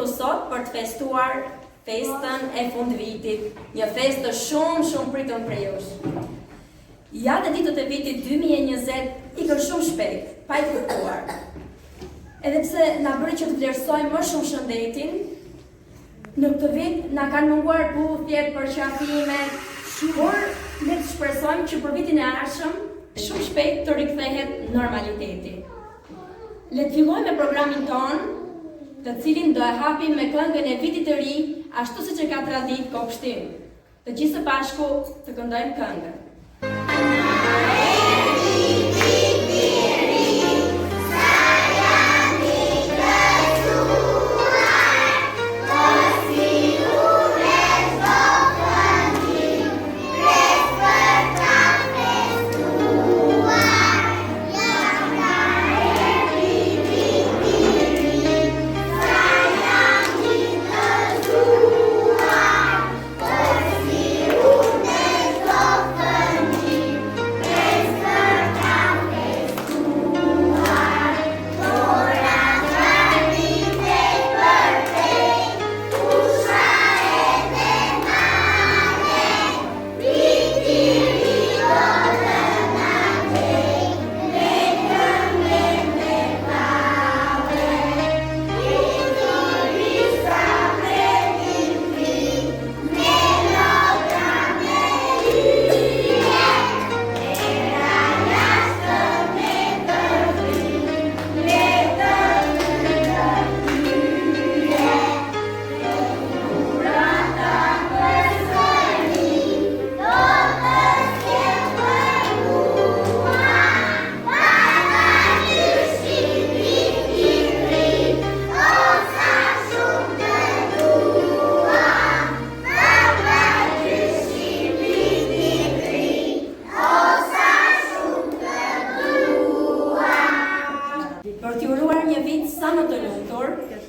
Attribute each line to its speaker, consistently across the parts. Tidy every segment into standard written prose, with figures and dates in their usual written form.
Speaker 1: këtu sot për të festuar festën e fundvitit, një festë shumë pritën prej jush. Ja dhe ditët e vitit 2020 ikën shumë shpejt, pa i kërkuar. Edhe pse na bëri që të vlerësojmë më shumë shëndetin, në këtë vit na kanë munguar puthjet, përqafimet, por le të shpresojmë që për vitin e ardhshëm shumë shpejt të rikthehet normaliteti. Le të fillojmë me programin ton, të cilin do e hapim me këngën e vitit të ri, ashtu siç e ka tradit Kopshtim. Të gjithë së bashku të këndojmë këngën.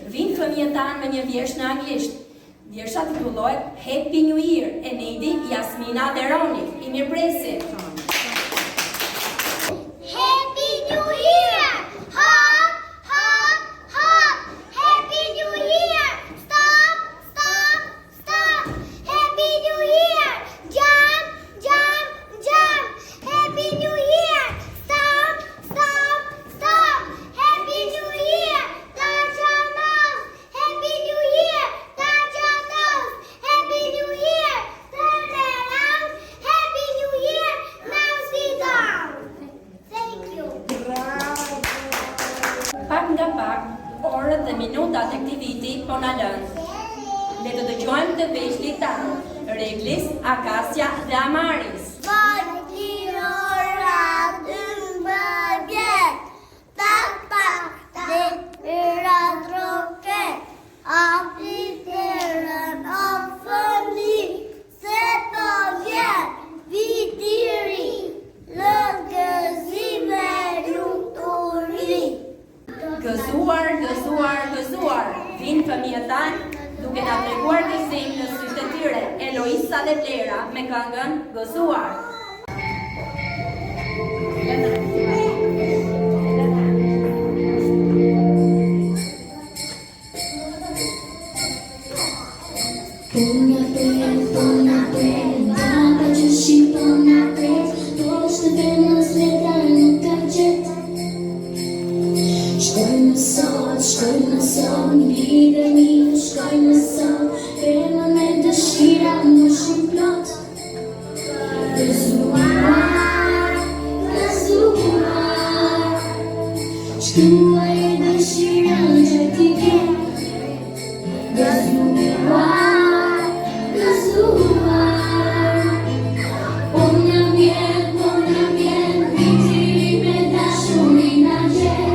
Speaker 1: Vinë fëmijët tanë me një vjersh në anglisht. Vjersha titullohet Happy New Year e Neidi, Jasmina dhe Roni. I mirëpresim.
Speaker 2: Happy New Year! Hop, hop, hop! Happy New Year! Stop, stop, stop! Happy New Year! Jump, jump, jump! Happy New Year! Stop, stop, stop! Happy New Year! Touch your nose! Happy New Year! Touch your toes! Happy New Year! Turn around! Happy New Year! Now sit down! Thank you!
Speaker 1: Pak nga pak, orët dhe minutat e këtij viti po na lënë. Le të dëgjojmë të veçlit tanë, Reglis, Akasia dhe Amaris. Gëzuar, gëzuar, gëzuar, vinë fëmijët tanë duke na treguar gëzim në sytë e tyre, Eloisa dhe Vlera me këngën Gëzuar.
Speaker 3: Shkoj më son, lidhe mi, shkoj më son, prema me dëshira më shumë plot. Gëzuar, gëzuar, shkruaj e dëshira që ti ke. Gëzuar, gëzuar, po një vjen, viti me dashurin na gjen.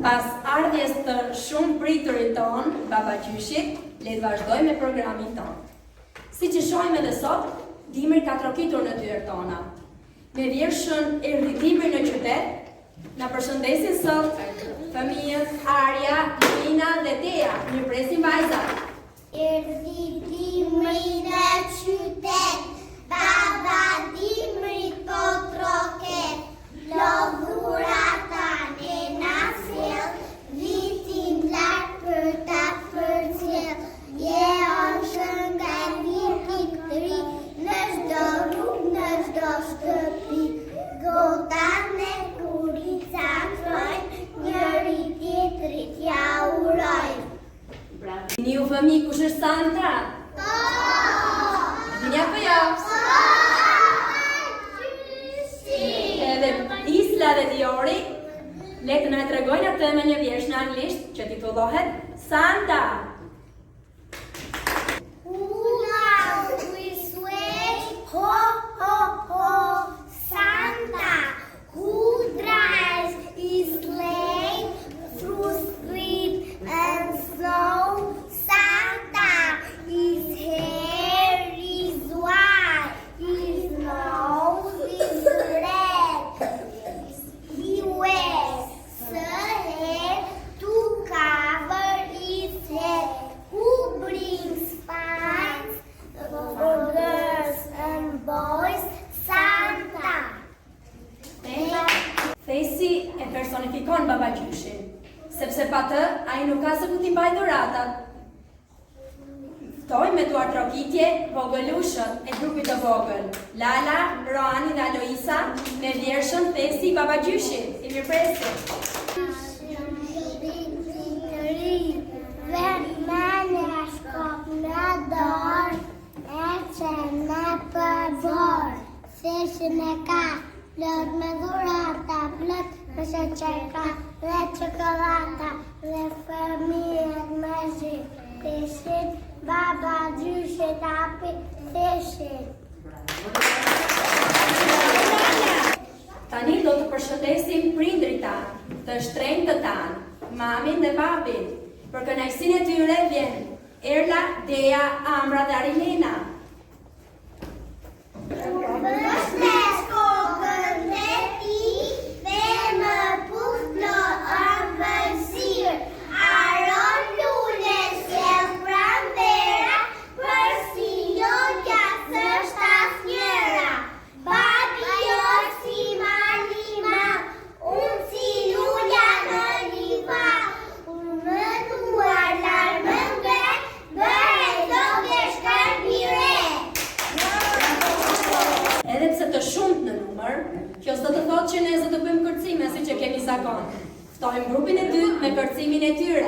Speaker 1: Pas ardhjes të shumë priturit ton, Baba Gjyshit, le të vazhdojmë me programin ton. Si që shohim edhe sot, dimri ka trokitur në dyert tona. Me vjershën erdhi dimri në qytet, na përshëndesin sot fëmijët Arja, Lina dhe Tea. Mirëpresim vajzat.
Speaker 2: Erdhi dimri në qytet, baba dimri po troket, lodhurata ne na sjell, vitin larg për ta përcjell. Je on nga vitit ri, në çdo rrugë, në çdo shtëpi, gotan e kurica trojnë, njëri tjetrit ja urojnë.
Speaker 1: Dini ju fëmijë kush është Santa? Dini apo jo? Edhe Isla dhe Diori le të na tregojnë atë me një vjersh në anglisht që titullohet Santa.
Speaker 2: Ho, ho, ho, Santa, who drives his sleigh through sleet and snow. Santa, his hair is white, his nose is red. He wears a hat to cover his head. Who brings spice for girls and boys? Santa.
Speaker 1: Thesi e personifikon babagjyshin, sepse pa të ai nuk ka se ku t'i mbajë dhuratat. Ftojmë me duar trokitje vogëlushët e grupit të vogël, Lala, Roani dhe Aloisa, me vjershën Thesi babagjyshit. I mirëpresim.
Speaker 2: Vermelha shkop në dorë, e që në përbor. Theshin e ka, plot me dhurata, plot me sheqerka dhe çokolata, dhe fëmijët me zi. Theshin, babagjyshit hapi theshin.
Speaker 1: Tani do të përshëndesim prindrit tanë, të shtrenjtë tanë, mamin dhe babin. Për kënaqësinë e tyre vjen Erla, Dea, Amra dhe Arilena.
Speaker 2: Përshëndes kokën dhe ti, dhe më puthlo ëmbëlsirë, aron lule sjell pranvera, për si jo gjasë është asnjëra. Babi jo si malima, unë si luja në liva, unë më duar larmë ngre, bëre zoge shkarbire.
Speaker 1: Edhe pse të shumt në numër, kjo s'do të thotë që ne s'do të bëjmë kërcime siç e kemi zakon. Ftojmë grupin e dytë me kërcimin e tyre.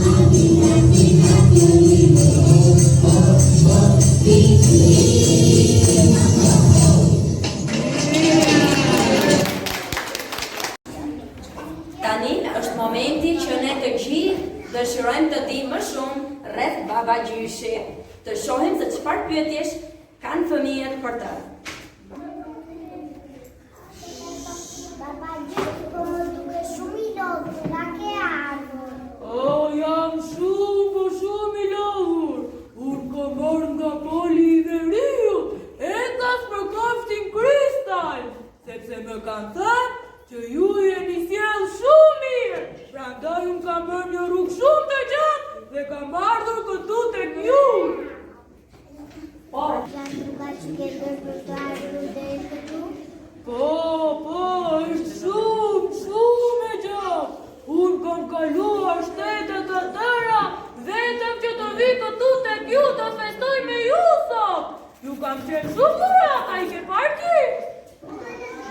Speaker 3: Happy, happy, happy.
Speaker 1: dojmë të di më shumë rreth baba gjyshi. Të shohim se çfarë pyetjesh kanë fëmijët për të.
Speaker 2: Baba gjyshi po më duke shumë i lodhur, nga ke ardhur?
Speaker 4: Jam shumë i lodhur. Unë kam marrë nga poli i veriut, ekas për kafshin kristal, sepse më kanë thënë që ju jeni sjell shumë mirë. Prandaj unë kam bërë një rrugë shumë të gjatë dhe kam ardhur këtu tek ju.
Speaker 2: Janë rruga që ke bërë për të ardhur deri këtu?
Speaker 4: Po, është shumë e gjatë. Unë kam kaluar shtetet të tëra, vetëm që të vi këtu tek ju të festoj me ju sot. Ju kam qenë shumë dhurata, i ke parë ti?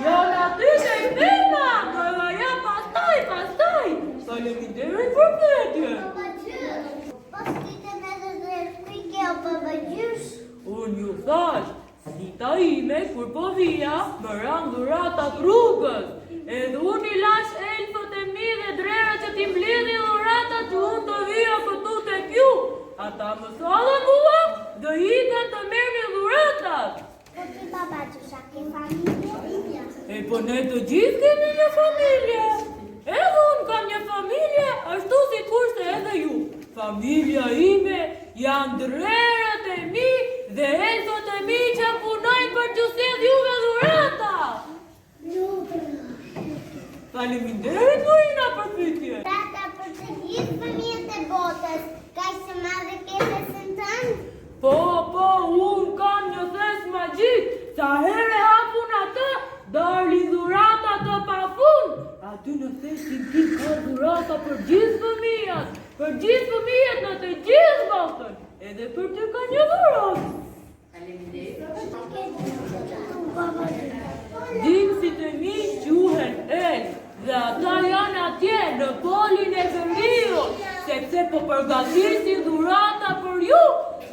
Speaker 4: Janë aty që i tema, do e vaja pastaj. Faleminderit për pyetje.
Speaker 2: Baba gjysh, po s'kitën edhe dhe frike o baba gjysh?
Speaker 4: Unë ju thash, dita ime kur po vija, më ranë dhuratat rrugës. Edhe unë i lash elfët e mi dhe drera që ti mbledhi dhuratat që unë të vija këtu tek ju. Ata më thallën mua dhe ikën të merrnin dhuratat.
Speaker 2: Po ti baba gjysh, a ke familje?
Speaker 4: Po ne të gjithë kemi një familje. Edhe unë kam një familje, ashtu si kurse edhe ju. Familja ime janë drerët e mi dhe elfët e mi që punojnë për t'ju sjellë juve dhurata. Faleminderit Luina për pyetje.
Speaker 2: Dhurata për të gjithë fëmijët e botës, kaq të madhe ke fesën tënd?
Speaker 4: Po, unë kam një thes magjik. Sa herë hapun atë, dali dhurata të pafund. Aty në thesin tim ka dhurata për gjithë fëmijët. Për gjithë fëmijët në të gjithë botën. Edhe për ty ka një dhuratë. Dimësit e mi quhen elfë dhe ata janë atje në polin e veriut, sepse po përgatisin dhurata për ju,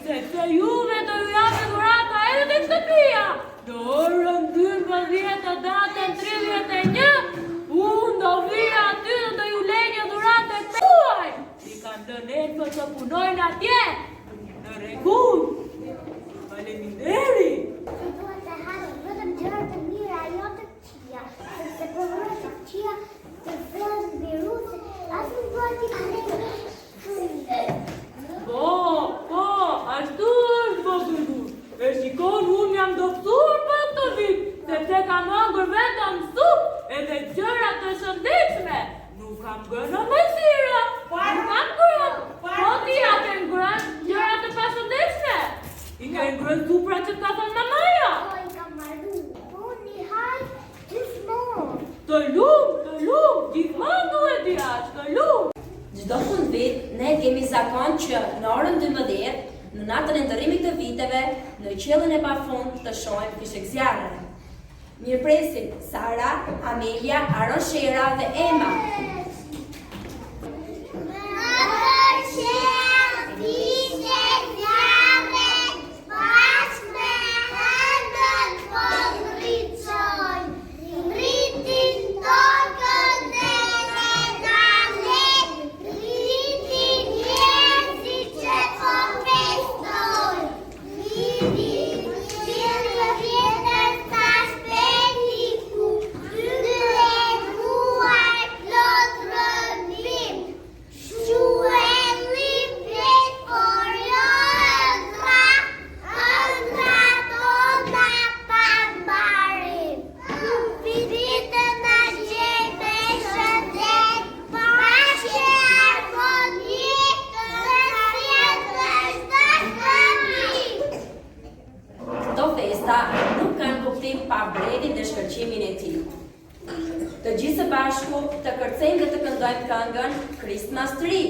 Speaker 4: sepse juve do ju japë dhurata edhe tek shtëpia. Në orën 12 të datën 31, unë do vija aty dhe do ju lej një dhuratë të tuaj. I kam dhënë elfët të punojnë atje, në rregull. Faleminderit.
Speaker 2: Duhet të hash vetëm gjëra të mira, jo të këqija, sepse për gjëra të këqija të vëllën viruse, as nuk duhet t'i kalej.
Speaker 4: Po, ashtu është vogëlur. E shikon, unë jam doktor për këtë vit, sepse kam hëngur vetëm supë edhe gjëra të shëndetshme. Nuk kam ngrënë mësira, nuk kam ngrënë. Po ti a ke ngrënë gjëra të pashëndetshme? I ke ngrënë supra që ka thënë mamaja?
Speaker 2: Po i kam marru, unë i haj gjithmonë.
Speaker 4: Të lumë, gjithmonë duhet i hash, të lumë.
Speaker 1: Çdo fundvit ne kemi zakon që në orën 12, në natën e ndërrimit të viteve, në qiellin e pafund të shohim fishek zjarre. Mirëpresim Sara, Amelia, Aroshera dhe Emma. Nuk kanë kuptim pa bredin dhe shkëlqimin e tij. Të gjithë së bashku të kërcejmë dhe të këndojmë këngën Christmas Tree.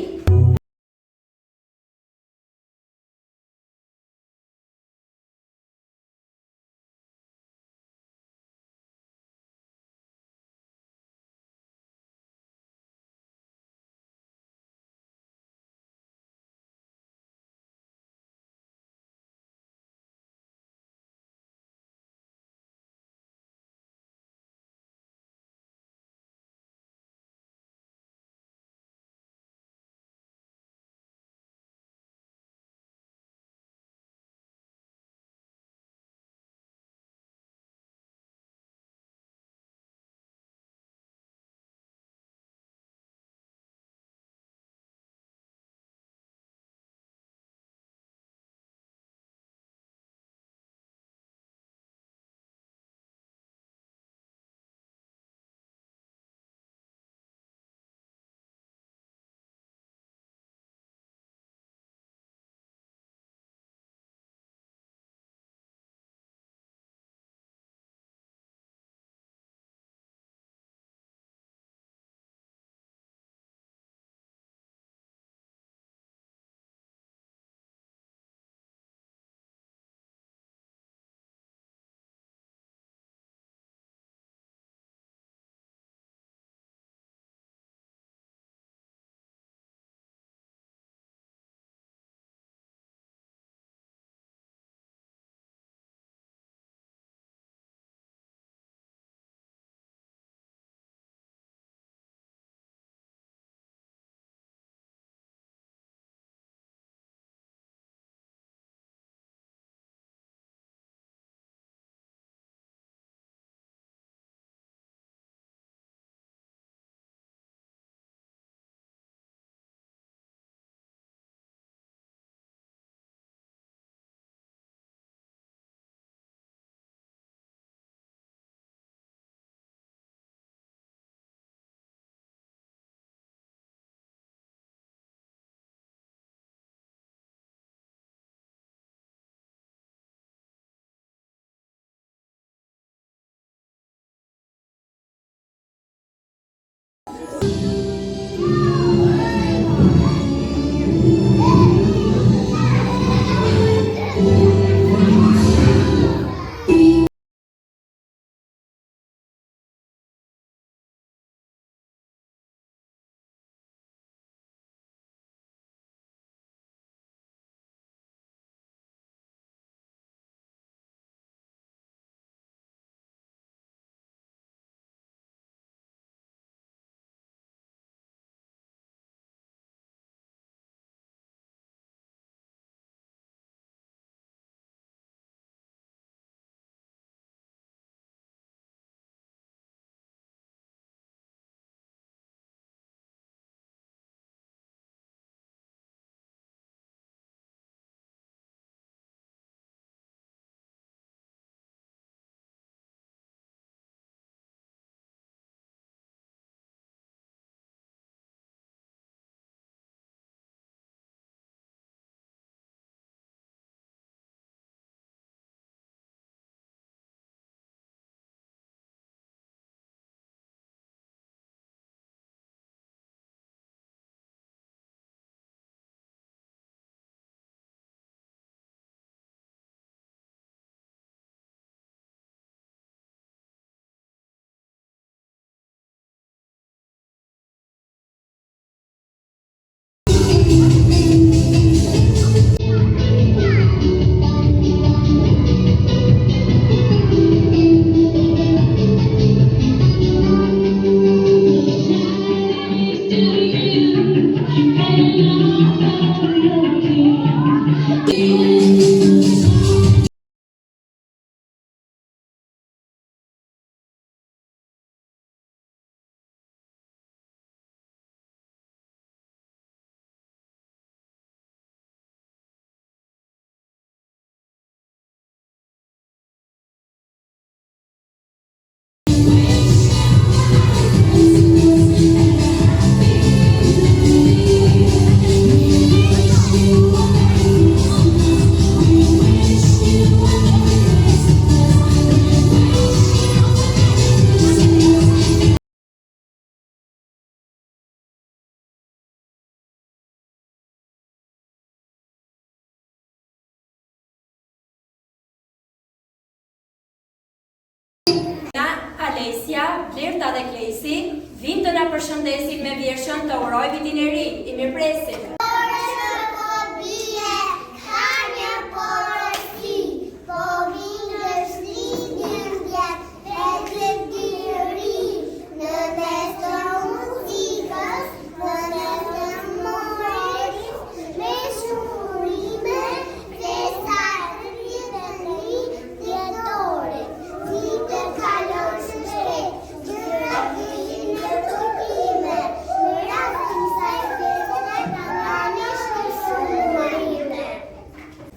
Speaker 1: Alesia, Blerta dhe Klesi vinë të na përshëndesin me vjeshën të uroj vitin e ri. I mirëpresim.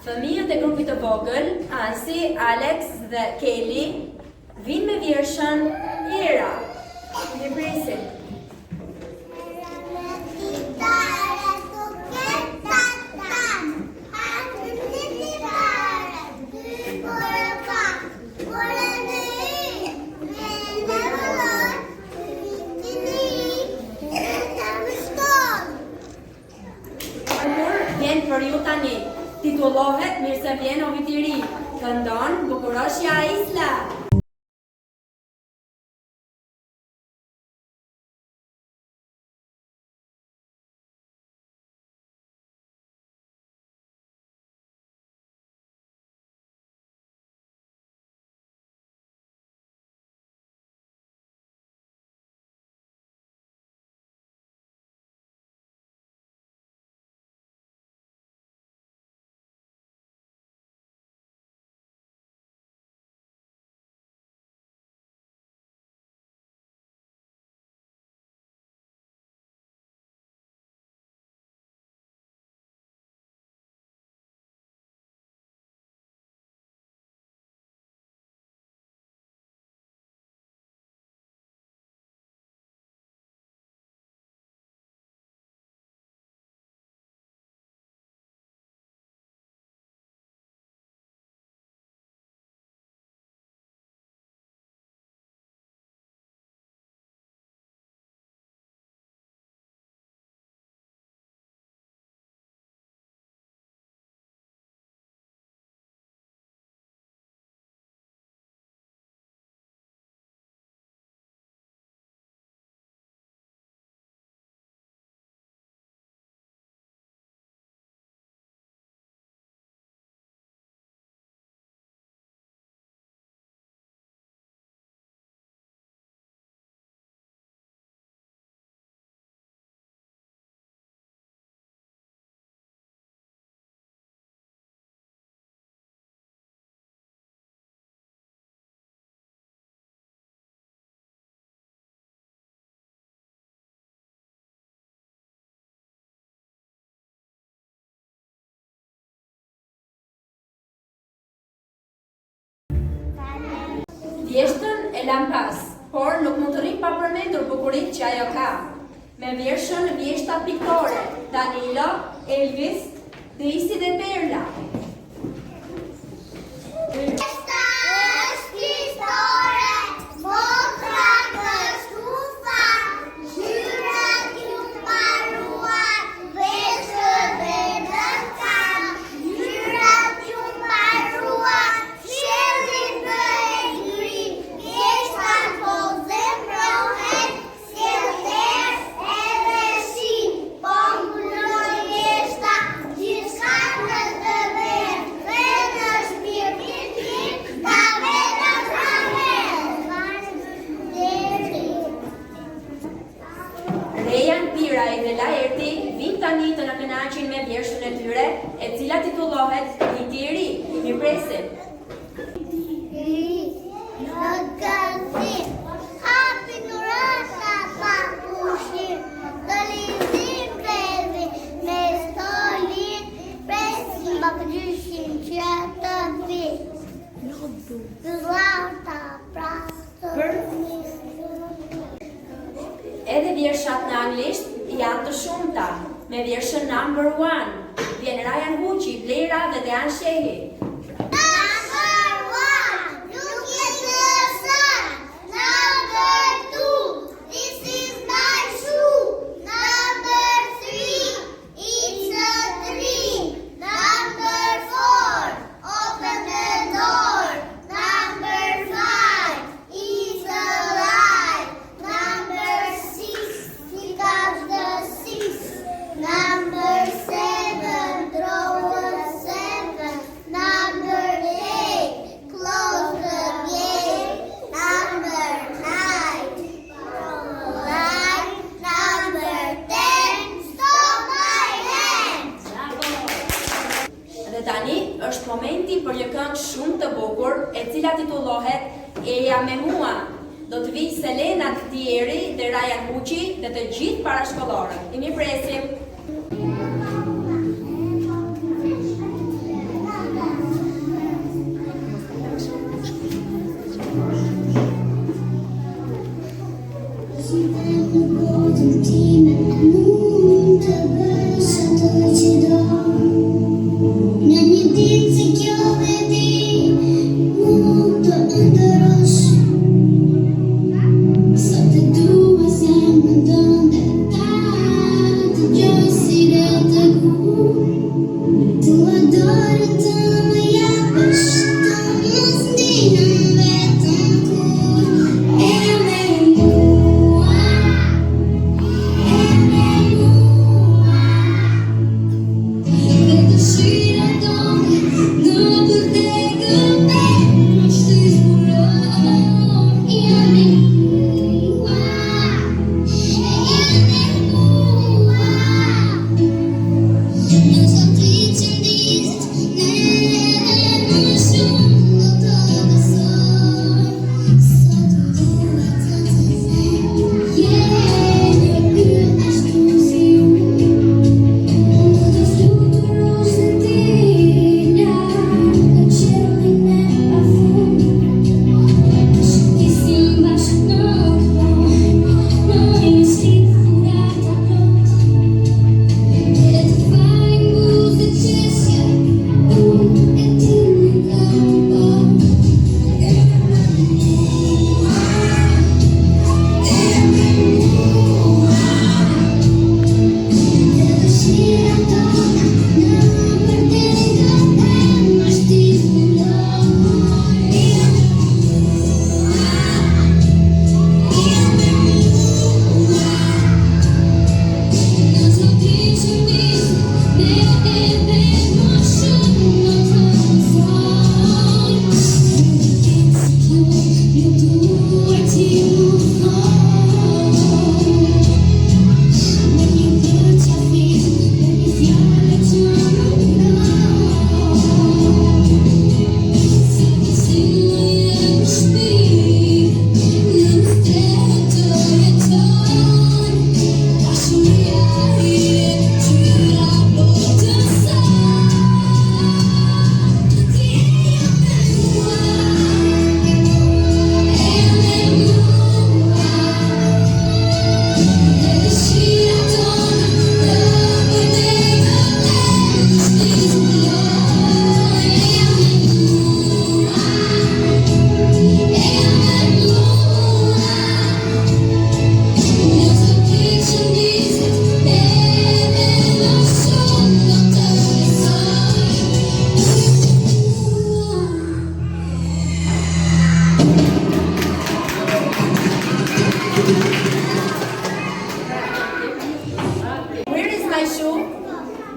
Speaker 1: Fëmijët e grupit të vogël, Ansi, Alex dhe Kelly, vinë me vjeshën Ira. I mirëpresim. Vjen për ju tani. Titullohet Mirë se vjen o vit i ri. Këndon Bukuroshja Isla. Vjeshtën e lampas, por nuk mund të rrim pa përmendur bukurinë që ajo ka. Me vjeshën vjeshta piktore, Danilo, Elvis, Disi dhe Perla. Dhe Laerti vinë tani të na kënaqin me vjeshën e tyre, e cila titullohet Viti i ri. I mirëpresim.
Speaker 2: Hapi nurata pa pushim, të lizim brevi me stolin, presim bakgjyshin që të vi. Zlata pra të
Speaker 1: Edhe vjershat në anglisht janë të shumta. Me vjershën number 1 vjen Ryan Huqi, Blera dhe Dean Shehi.
Speaker 2: Number 5, it's a
Speaker 1: Dhe tani është momenti për një këngë shumë të bukur, e cila titullohet Eja me mua. Do të vijë Selena Tieri dhe Ryan Muqi dhe të gjithë parashkollarët. I mirëpresim.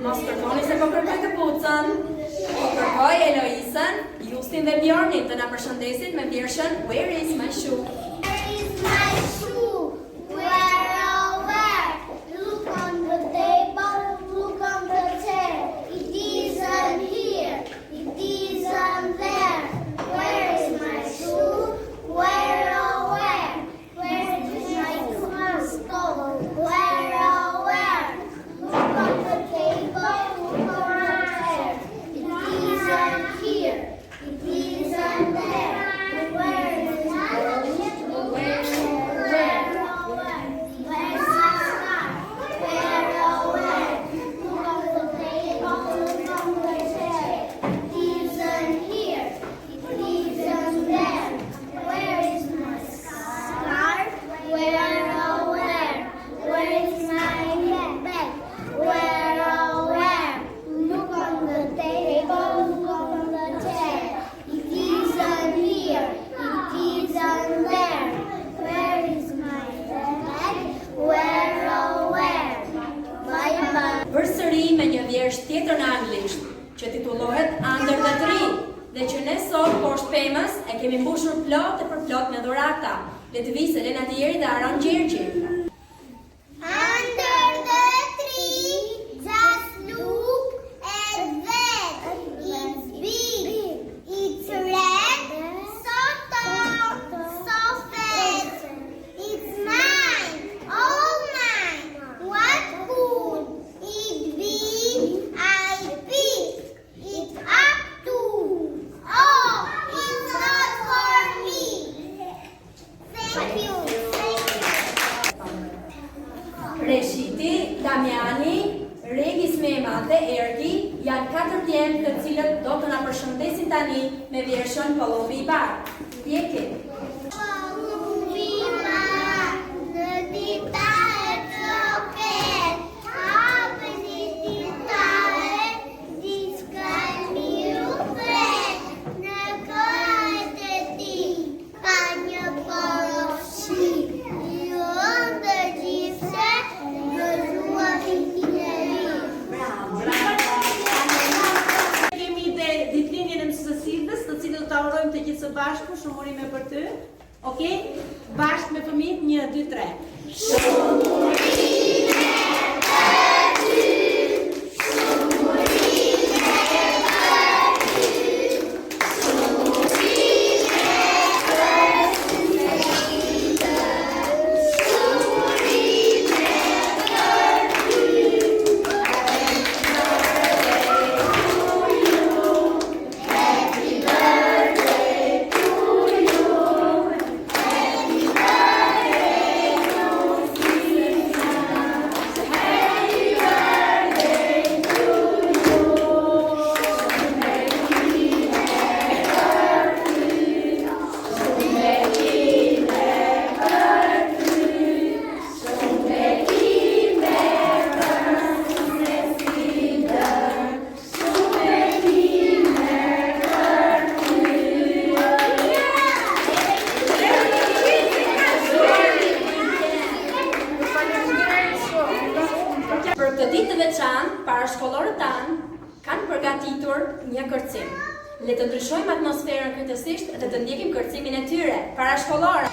Speaker 1: Mos kërkoni se po kërkoj këpucën, po kërkoj Eloisën, Justin dhe Bjornin të na përshëndesin me vjershën Where is my shoe?
Speaker 2: Where is my shoe? Where, oh where? Look on the table, look on the chair. It isn't here, it isn't there. Where is my shoe? Where, oh where? Where is my clothes? Where, oh where? Look on the table, look on the chair. It isn't here, it isn't there. Where is my shoe? Where, oh where? Where's my scarf? Where, oh where? Look on the table, look on the chair. It isn't here, it isn't there. Where is my scarf? Where, oh where? Where is my bag? Where, oh where? Look on the table, look on the chair. It isn't here, it isn't there. Where is my bag? Where, oh where? My bag.
Speaker 1: Përsëri me një vjersh tjetër në anglisht, që titullohet Under the Tree, dhe që ne sot poshtë pemës e kemi mbushur plot e përplot me dhurata. Le të vijë Selena Tieri dhe Aron Gjergji.
Speaker 2: Under the tree, just look at that.
Speaker 1: Ergi janë 4 djemë të cilët do të na përshëndesin tani me vjershën Polluvi i Bardh. Ndjeki.
Speaker 2: Polluvi i Bardh, në dita e tropet, hapeni ditaret, diçka miru fret, në kohët e ti, ka një poroshi, jo ndërgjithse, gëzuari njeri.
Speaker 5: Kemi dhe ditëlindjen e mësuesës Sildës, të cilën do ta urojmë të gjithë së bashku, shumë urime për ty. Okej? Bashkë me fëmijët 1 2 3.
Speaker 1: Për këtë ditë të veçantë, parashkollorët tanë kanë përgatitur një kërcim. Le të ndryshojmë atmosferën kryetësisht dhe të ndjekim kërcimin e tyre. Parashkollorë.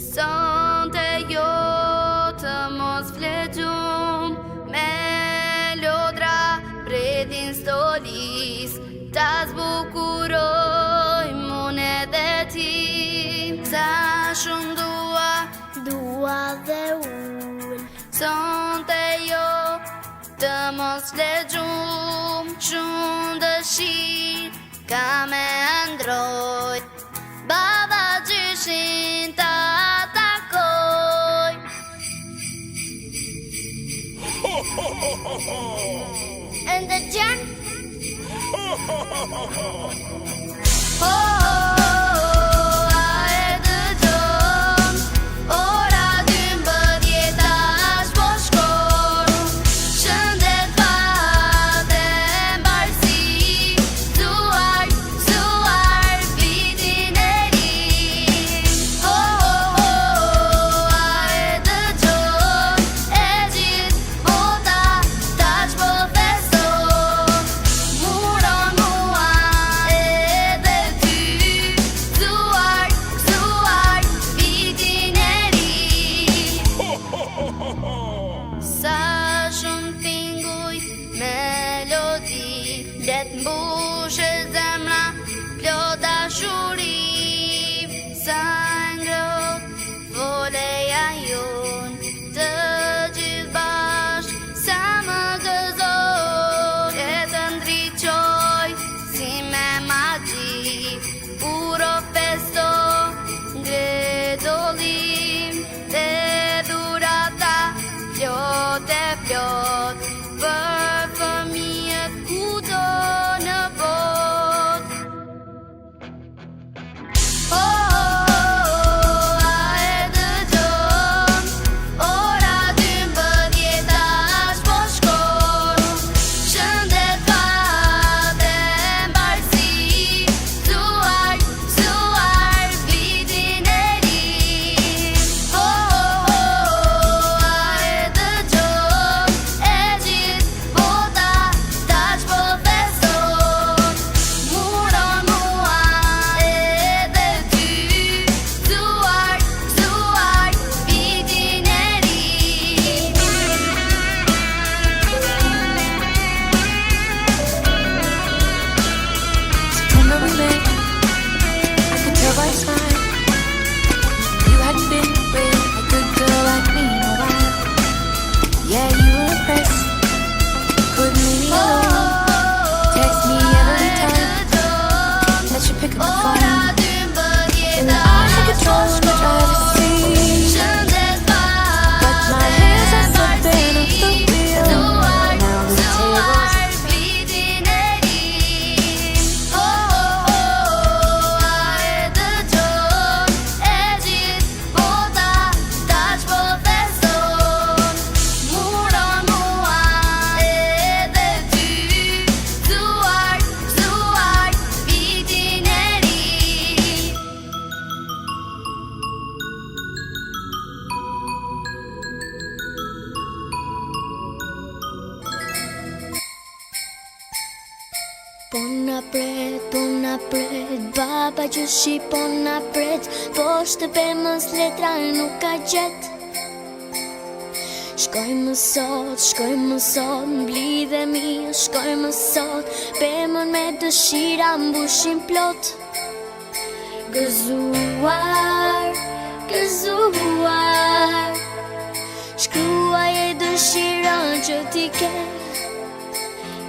Speaker 3: Sonte jo të mos flegjum me lodra predin stolis, ta zbukuroj mun edhe ti. Sa shumë dua dhe unë, sonte jo të mos flegjum, shumë dëshirë ka me ndroj, baba gjyshin ta atakoj. Ndëgjon? A e dëgjon, ora 12 tash po shkon, shëndet fate mbarësi, zuar vitin e ri. A e dëgjon, e gjithë bota tash po feston, muron mua edhe ty, zuar vitin e ri. Sa shumë tinguj melodi, let mbushe zemra plot dashuri. Sa ngrot voleja jon të gjithë bashk, sa më gëzoj e të ndriqoj si me magji, uro festo ngredolim te durata plot e plot për fëmijët kudo në botë. A e dëgjon, ora 12 tash po shkon, shëndet fate mbarësi, zuar vitin e ri. A e dëgjon, e gjithë bota tash po feston, muron mua edhe ty, zuar vitin e ri.
Speaker 6: September we met, I could tell by your smile you hadn't been with a good girl like me in a while. Yeah, you were impressed, couldn't leave me alone. Text me every time that you pick up the phone. And I had control in the driver's seat, but my hands are slipping off the wheel. Now the tables
Speaker 3: vitin e ri. A e dëgjon, e gjithë bota tash po feston, muron mua edhe ty, zuar vitin e ri.
Speaker 2: Po na pret, baba gjyshi po na pret, poshtë pemës letra nuk ka gjet. Shkojmë sot, mblidhemi, shkojmë sot, pemën me dëshira mbushim plot. Gëzuar, shkruaj e dëshirën që ti ke.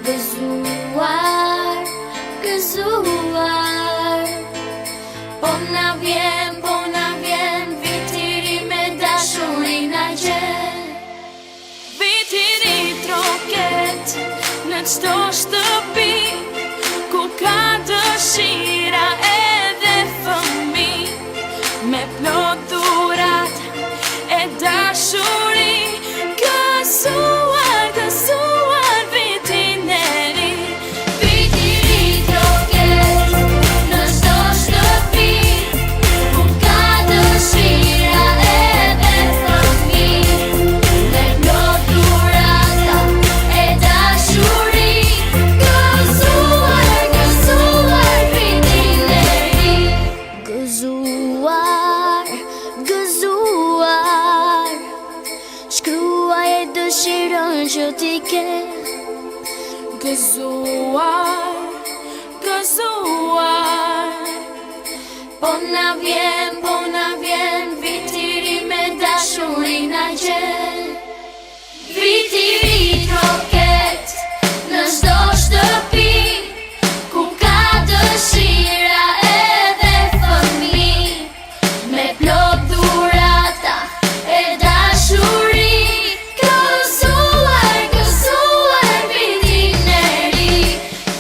Speaker 2: Gëzuar, po na vjen vitiri me dashuri na gjen.
Speaker 6: vitiri troket në çdo shtëpi ku ka dëshira edhe fëmijë, me plot dhurat e dashuri, gëzuar vitin e ri.
Speaker 2: Vitiri troket në çdo shtëpi ku ka dëshira edhe fëmijë, me plot dhurata e dashuri, gëzuar vitin
Speaker 3: zemrën që ti ke.
Speaker 6: Gëzuar, gëzuar. Po na vjen viti I ri me dashuri na gjen. Viti I ri roket në çdo shtëpi ku ka dëshira edhe fëmijë, me plot dhurata e dashuri. Gëzuar, gëzuar vitin e ri.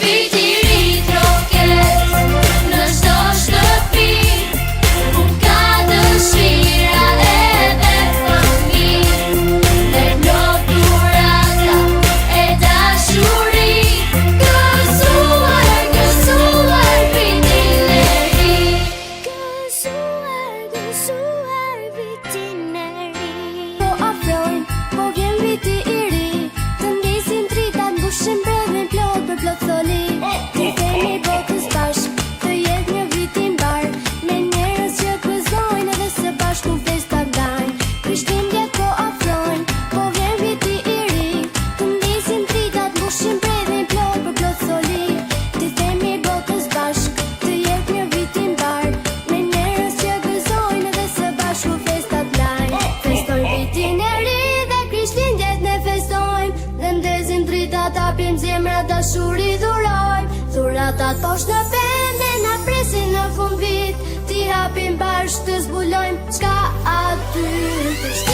Speaker 6: Viti I ri roket në çdo shtëpi ku ka dëshira edhe fëmijë, me plot dhurata e dashuri. Gëzuar, gëzuar vitin e ri.
Speaker 3: Gëzuar, gëzuar vitin e ri. Po afrojnë, po vjen viti I ri. Të ndisin tritat, mbushin brevin plot për plot tholi. Ti themi botës bashk, të jetë një vit I mbar, me njerëz që gëzojnë edhe së bashku festa ndajnë. Krishtlindjet po afrojnë, po vjen viti I ri. Të ndisin tritat, mbushin brevin plot për plot tholi. Ti themi botës bashk, të jetë një vit I mbar, me njerëz që gëzojnë edhe së bashku festa ndajnë. Festojnë vitin e ri dhe Krishtlindjet ne festojmë, dhe ndezim dritat, hapim zemra, dashuri dhurojmë. Dhuratat poshtë në pende na presin në fund vit, ti hapim bashkë të zbulojmë çka aty.